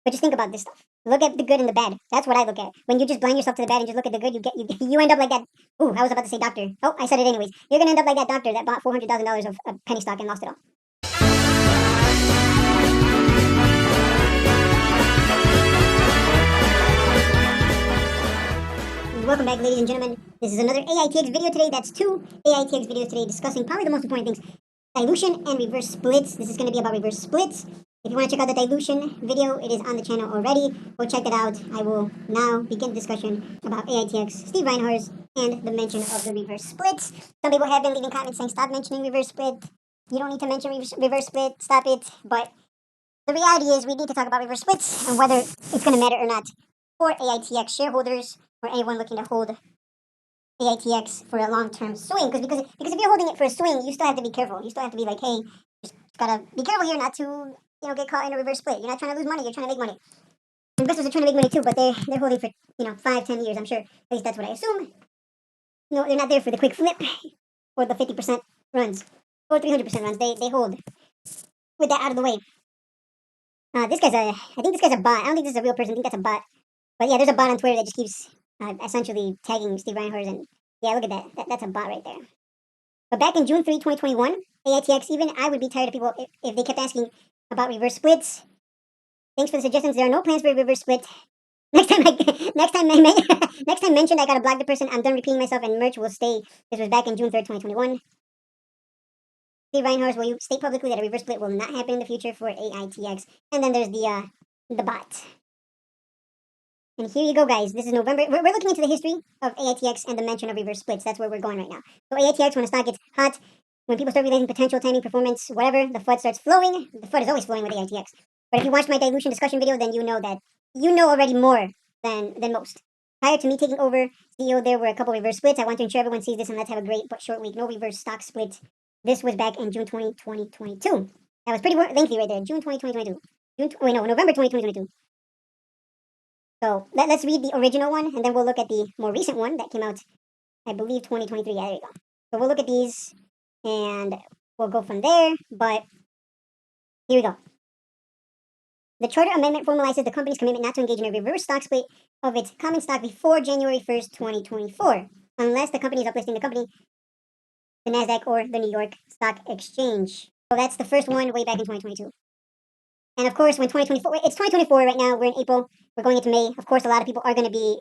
But just think about this stuff. Look at the good and the bad. That's what I look at. When you just blind yourself to the bad and just look at the good, you end up like that. Ooh, I was about to say doctor. Oh, I said it anyways. You're gonna end up like that doctor that bought $400,000 of penny stock and lost it all. Welcome back, ladies and gentlemen. This is another Aitx video today. That's two Aitx videos today discussing probably the most important things: dilution and reverse splits. This is going to be about reverse splits. If you want to check out the dilution video, it is on the channel already. Go check that out. I will now begin the discussion about Aitx, Steve REINHARZ, and the mention of the reverse splits. Some people have been leaving comments saying, stop mentioning reverse split. You don't need to mention reverse split. Stop it. But the reality is we need to talk about reverse splits and whether it's going to matter or not for Aitx shareholders or anyone looking to hold Aitx for a long-term swing. Because if you're holding it for a swing, you still have to be careful. You still have to be like, hey, just gotta be careful here not to get caught in a reverse split. You're not trying to lose money. You're trying to make money. Investors are trying to make money too, but they're holding for 5-10 years. I'm sure. At least that's what I assume. No, they're not there for the quick flip or the 50% runs or 300% runs. They hold with that out of the way. I think this guy's a bot. I don't think this is a real person. I think that's a bot. But yeah, there's a bot on Twitter that just keeps essentially tagging Steve REINHARZ, and yeah, look at that. That's a bot right there. But back in June 3, 2021, Aitx, even I would be tired of people if they kept asking about reverse splits. Thanks for the suggestions. There are no plans for a reverse split. Next time mentioned, I gotta block the person. I'm done repeating myself, and merch will stay. This was back in June 3rd, 2021. Steve REINHARZ, will you state publicly that a reverse split will not happen in the future for Aitx? And then there's the bot. And here you go, guys. This is November. We're looking into the history of Aitx and the mention of reverse splits. That's where we're going right now. So Aitx, when a stock gets hot, when people start realizing potential, timing, performance, whatever, the FUD starts flowing. The FUD is always flowing with Aitx. But if you watched my dilution discussion video, then you know already more than most. Prior to me taking over CEO, there were a couple reverse splits. I want to ensure everyone sees this, and let's have a great but short week. No reverse stock split. This was back in June 2022. That was pretty lengthy right there. June 2022. November 2022. So let's read the original one, and then we'll look at the more recent one that came out, I believe, 2023. Yeah, there you go. So we'll look at these, and we'll go from there. But here we go. The charter amendment formalizes the company's commitment not to engage in a reverse stock split of its common stock before January 1st, 2024, unless the company is uplisting the company, the NASDAQ, or the New York Stock Exchange. So that's the first one way back in 2022. And of course, when 2024, it's 2024 right now, we're in April, we're going into May. Of course, a lot of people are going to be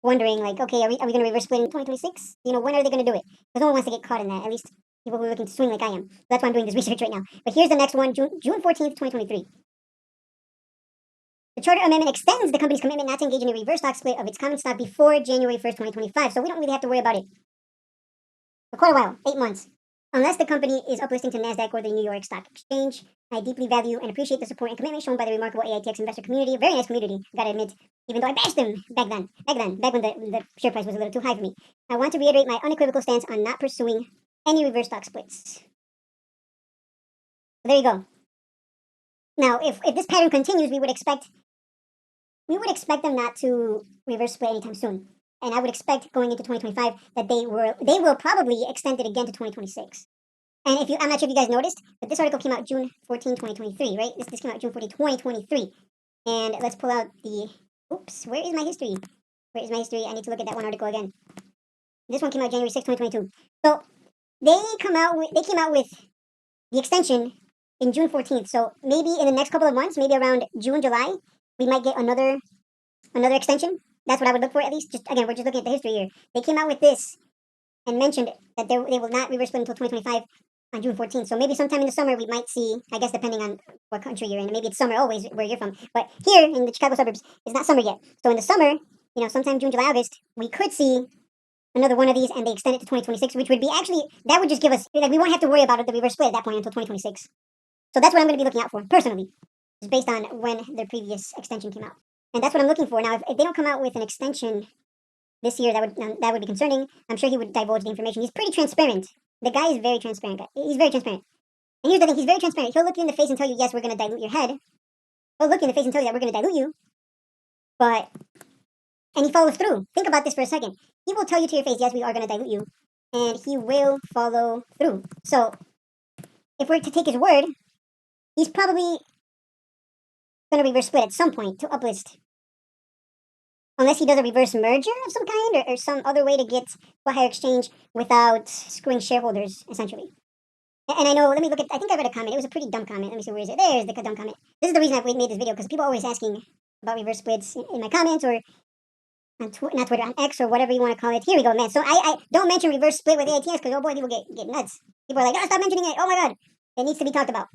wondering, like, okay, are we going to reverse split in 2026? When are they going to do it? Because no one wants to get caught in that, at least people who are looking to swing like I am. So that's why I'm doing this research right now. But here's the next one, June 14th, 2023. The charter amendment extends the company's commitment not to engage in a reverse stock split of its common stock before January 1st, 2025. So we don't really have to worry about it for quite a while, 8 months. Unless the company is uplisting to NASDAQ or the New York Stock Exchange. I deeply value and appreciate the support and commitment shown by the remarkable Aitx investor community. Very nice community, gotta admit, even though I bashed them back when the share price was a little too high for me. I want to reiterate my unequivocal stance on not pursuing any reverse stock splits. So there you go. Now, if this pattern continues, we would expect them not to reverse split anytime soon. And I would expect going into 2025 that they will probably extend it again to 2026. And I'm not sure if you guys noticed, but this article came out June 14, 2023, right? This came out June 14, 2023. And let's pull out where is my history? Where is my history? I need to look at that one article again. This one came out January 6, 2022. So they came out with the extension in June 14th. So maybe in the next couple of months, maybe around June, July, we might get another extension. That's what I would look for, at least. We're just looking at the history here. They came out with this and mentioned that they will not reverse split until 2025 on June 14th. So maybe sometime in the summer we might see, I guess depending on what country you're in, maybe it's summer always where you're from. But here in the Chicago suburbs, it's not summer yet. So in the summer, sometime June, July, August, we could see another one of these, and they extend it to 2026, which would be that would just give us, we won't have to worry about the reverse split at that point until 2026. So that's what I'm going to be looking out for, personally, just based on when their previous extension came out. And that's what I'm looking for. Now, if they don't come out with an extension this year, that would be concerning. I'm sure he would divulge the information. He's pretty transparent. The guy is very transparent. He's very transparent. And here's the thing, he's very transparent. He'll look you in the face and tell you, yes, we're going to dilute your head. He'll look you in the face and tell you that we're going to dilute you. And he follows through. Think about this for a second. He will tell you to your face, yes, we are going to dilute you. And he will follow through. So, if we're to take his word, he's probably going to reverse split at some point to uplist. Unless he does a reverse merger of some kind or some other way to get to a higher exchange without screwing shareholders, essentially. And I know, let me look at, I think I read a comment. It was a pretty dumb comment. Let me see, where is it? There's the dumb comment. This is the reason I've made this video, because people are always asking about reverse splits in my comments or on not Twitter, on X or whatever you want to call it. Here we go, man. So I don't mention reverse split with Aitx because, oh boy, people get nuts. People are like, oh, stop mentioning it. Oh my God. It needs to be talked about.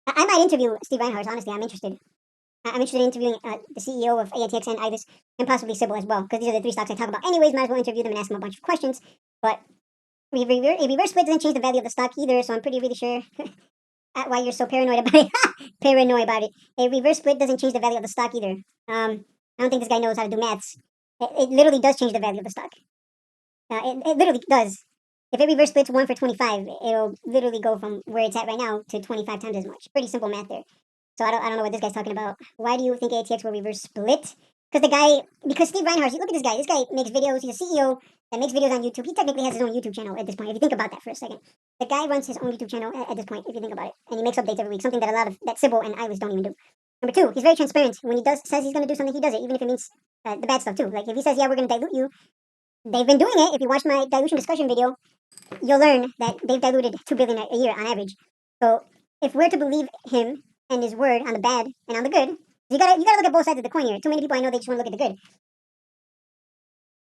I might interview Steve REINHARZ, honestly. I'm interested. I'm interested in interviewing the CEO of Aitx and Aitx and possibly Sybil as well, because these are the three stocks I talk about anyways. Might as well interview them and ask them a bunch of questions. But a reverse split doesn't change the value of the stock either, so I'm really sure why you're so paranoid about it. Paranoid about it. A reverse split doesn't change the value of the stock either. I don't think this guy knows how to do maths. It literally does change the value of the stock. It literally does. If it reverse splits 1 for 25, it'll literally go from where it's at right now to 25 times as much. Pretty simple math there. So I don't know what this guy's talking about. Why do you think ATX will reverse split? Because Steve REINHARZ, look at this guy. This guy makes videos. He's a CEO that makes videos on YouTube. He technically has his own YouTube channel at this point, if you think about that for a second. The guy runs his own YouTube channel at this point, if you think about it. And he makes updates every week, something that Sybil and Eilish don't even do. Number 2, he's very transparent. When he says he's going to do something, he does it, even if it means the bad stuff too. Like if he says, yeah, we're going to dilute you, they've been doing it. If you watch my dilution discussion video, you'll learn that they've diluted $2 billion a year on average. So if we're to believe him and his word on the bad and on the good, you gotta look at both sides of the coin here. Too many people I know, they just want to look at the good.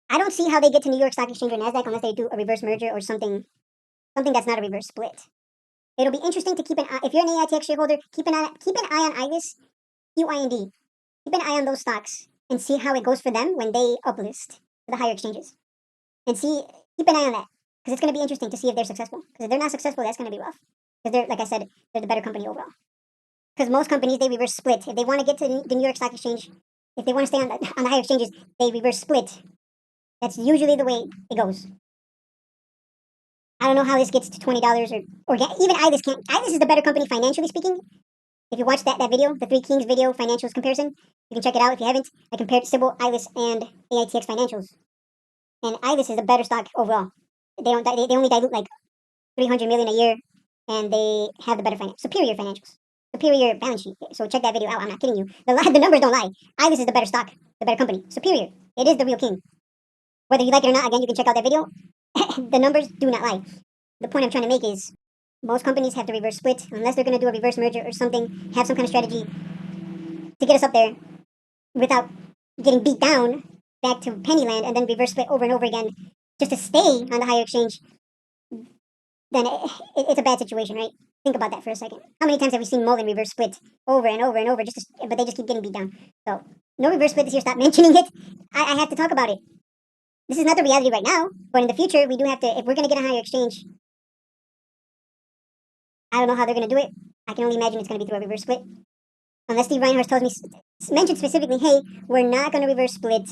I don't see how they get to New York Stock Exchange or NASDAQ unless they do a reverse merger or something that's not a reverse split. It'll be interesting to keep an eye, if you're an AITX shareholder, keep an eye on ILIS, QIND. Keep an eye on those stocks and see how it goes for them when they uplist to the higher exchanges. And keep an eye on that, because it's going to be interesting to see if they're successful. Because if they're not successful, that's going to be rough. Because they're, like I said, they're the better company overall. Because most companies, they reverse split. If they want to get to the New York Stock Exchange, if they want to stay on the higher exchanges, they reverse split. That's usually the way it goes. I don't know how this gets to $20 or even Eilish can't. Eilish is the better company financially speaking. If you watch that video, the Three Kings video financials comparison, you can check it out if you haven't. I compared Sybil, Eilish, and AITX financials. And Eilish is the better stock overall. They only dilute like $300 million a year, and they have the better superior financials. Superior balance sheet. So check that video out. I'm not kidding you. The numbers don't lie. Eilish is the better stock, the better company. Superior. It is the real king. Whether you like it or not, again, you can check out that video. The numbers do not lie. The point I'm trying to make is most companies have to reverse split unless they're going to do a reverse merger or something, have some kind of strategy to get us up there without getting beat down back to Pennyland and then reverse split over and over again just to stay on the higher exchange. Then it's a bad situation, right? Think about that for a second. How many times have we seen Mullen reverse split over and over and over, but they just keep getting beat down? So, no reverse split this year. Stop mentioning it. I have to talk about it. This is not the reality right now, but in the future, we do have to, if we're going to get a higher exchange, I don't know how they're going to do it. I can only imagine it's going to be through a reverse split. Unless Steve REINHARZ tells me, mentioned specifically, hey, we're not going to reverse split.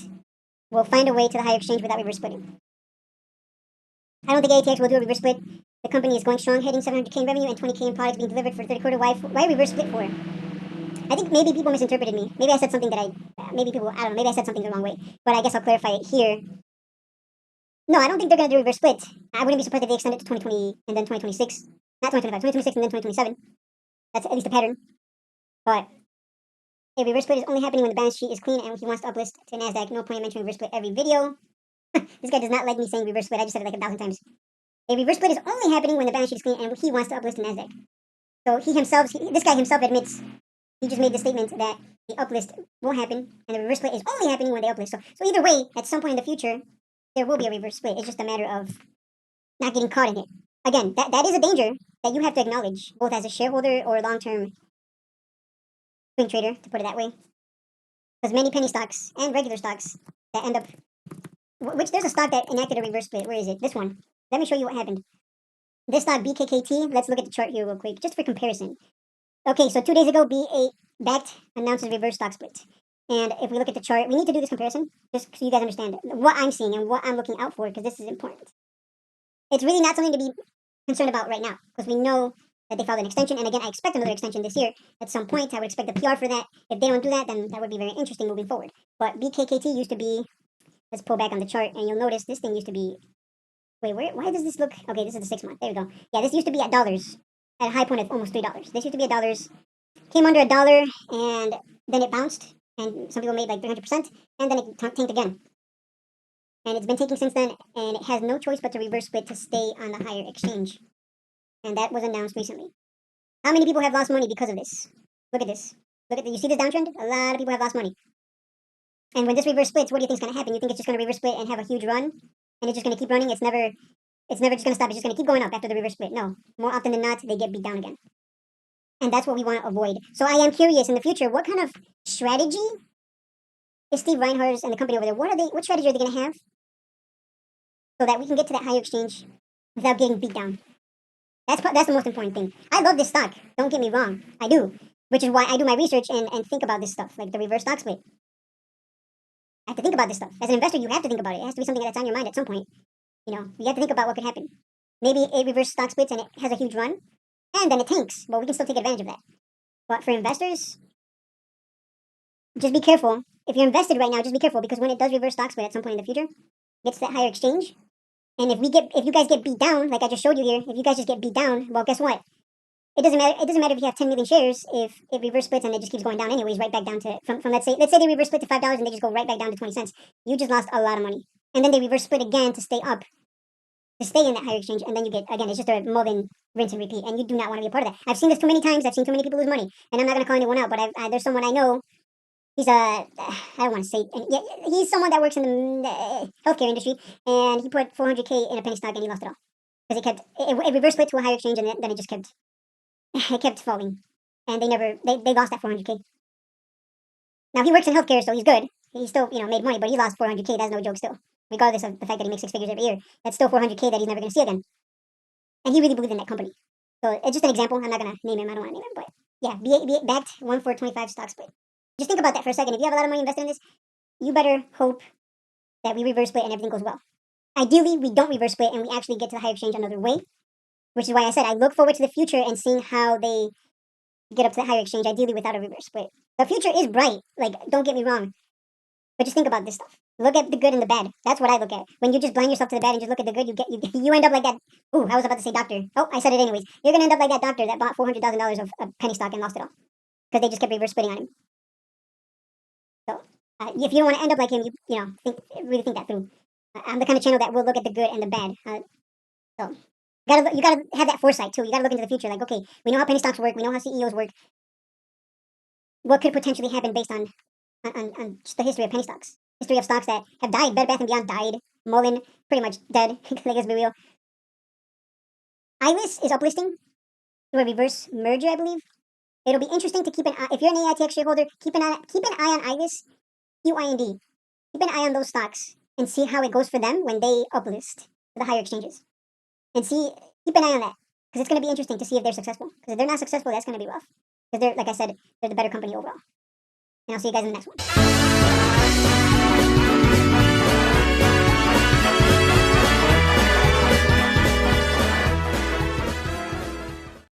We'll find a way to the higher exchange without reverse splitting. I don't think ATX will do a reverse split. The company is going strong, hitting $700K in revenue and $20K in products being delivered for the third quarter. Why reverse split for? I think maybe people misinterpreted me. Maybe I said something I don't know, maybe I said something the wrong way. But I guess I'll clarify it here. No, I don't think they're going to do a reverse split. I wouldn't be surprised if they extend it to 2020 and then 2026. Not 2025, 2026 and then 2027. That's at least a pattern. But a reverse split is only happening when the balance sheet is clean and he wants to uplist to NASDAQ. No point in mentioning reverse split every video. This guy does not like me saying reverse split. I just said it like 1,000 times. A reverse split is only happening when the balance sheet is clean and he wants to uplist to NASDAQ. So this guy himself admits, he just made the statement that the uplist won't happen and the reverse split is only happening when they uplist. So either way, at some point in the future, there will be a reverse split. It's just a matter of not getting caught in it. Again, that is a danger that you have to acknowledge, both as a shareholder or a long-term swing trader, to put it that way. Because many penny stocks and regular stocks that end up, there's a stock that enacted a reverse split. Where is it? This one. Let me show you what happened. This stock, BKKT, let's look at the chart here real quick, just for comparison. Okay, so 2 days ago, B8 backed announces reverse stock split. And if we look at the chart, we need to do this comparison, just so you guys understand what I'm seeing and what I'm looking out for, because this is important. It's really not something to be concerned about right now, because we know that they filed an extension, and again, I expect another extension this year at some point. I would expect a PR for that. If they don't do that, then that would be very interesting moving forward. But BKKT used to be, let's pull back on the chart, and you'll notice this thing used to be, why does this look, okay, this is the 6 month, there we go. Yeah, this used to be at dollars, at a high point of almost $3. This used to be at dollars, Came under $1 and then it bounced, and some people made like 300%, and then it tanked again. And it's been tanking since then, and it has no choice but to reverse split to stay on the higher exchange. And that was announced recently. How many people have lost money because of this? Look at this. You see this downtrend? A lot of people have lost money. And when this reverse splits, what do you think is going to happen? You think it's just going to reverse split and have a huge run, and it's just going to keep running? It's never just going to stop. It's just going to keep going up after the reverse split. No, more often than not, they get beat down again. And that's what we want to avoid. So I am curious in the future, what kind of strategy is Steve REINHARZ and the company over there? What strategy are they going to have so that we can get to that higher exchange without getting beat down? That's the most important thing. I love this stock. Don't get me wrong. I do. Which is why I do my research and think about this stuff, like the reverse stock split. I have to think about this stuff. As an investor, you have to think about it. It has to be something that's on your mind at some point. You have to think about what could happen. Maybe it reverse stock splits and it has a huge run, and then it tanks. Well, we can still take advantage of that. But for investors, just be careful. If you're invested right now, just be careful, because when it does reverse stock split at some point in the future, gets to that higher exchange, and if you guys get beat down, like I just showed you here, if you guys just get beat down, well, guess what? It doesn't matter. It doesn't matter if you have 10 million shares. If it reverse splits and it just keeps going down anyways, right back down to from let's say they reverse split to $5 and they just go right back down to 20 cents. You just lost a lot of money. And then they reverse split again to stay up, to stay in that higher exchange, and then you get, again, it's just a Mullen rinse and repeat, and you do not want to be a part of that. I've seen this too many times. I've seen too many people lose money, and I'm not going to call anyone out, but there's someone I know. He's I don't want to say, he's someone that works in the healthcare industry, and he put 400K in a penny stock and he lost it all because it reverse split to a higher exchange, and then it just kept falling, and they lost that 400K. Now he works in healthcare, so he's good. He still made money, but he lost 400K. That's no joke still, regardless of the fact that he makes 6 figures every year. That's still 400K that he's never going to see again. And he really believed in that company. So it's just an example. I'm not going to name him. I don't want to name him, but yeah, be backed 1 for 25 stock split. Just think about that for a second. If you have a lot of money invested in this, you better hope that we reverse split and everything goes well. Ideally, we don't reverse split and we actually get to the higher exchange another way, which is why I said I look forward to the future and seeing how they get up to the higher exchange, ideally without a reverse split. The future is bright. Like, don't get me wrong. But just think about this stuff. Look at the good and the bad. That's what I look at. When you just blind yourself to the bad and just look at the good, you end up like that. Ooh, I was about to say doctor. Oh, I said it anyways. You're going to end up like that doctor that bought $400,000 of penny stock and lost it all because they just kept reverse splitting on him. So if you don't want to end up like him, really think that through. I'm the kind of channel that will look at the good and the bad. So you gotta have that foresight too. You gotta look into the future. Like, okay, we know how penny stocks work. We know how CEOs work. What could potentially happen based on just the history of penny stocks? History of stocks that have died. Bed Bath & Beyond died. Mullen, pretty much dead. Let's be real. Aitx is uplisting through a reverse merger, I believe. It'll be interesting to keep an eye. If you're an Aitx shareholder, keep an eye on Aitx, QIND. Keep an eye on those stocks and see how it goes for them when they uplist to the higher exchanges. And keep an eye on that, because it's going to be interesting to see if they're successful. Because if they're not successful, that's going to be rough. Because like I said, they're the better company overall. And I'll see you guys in the next one.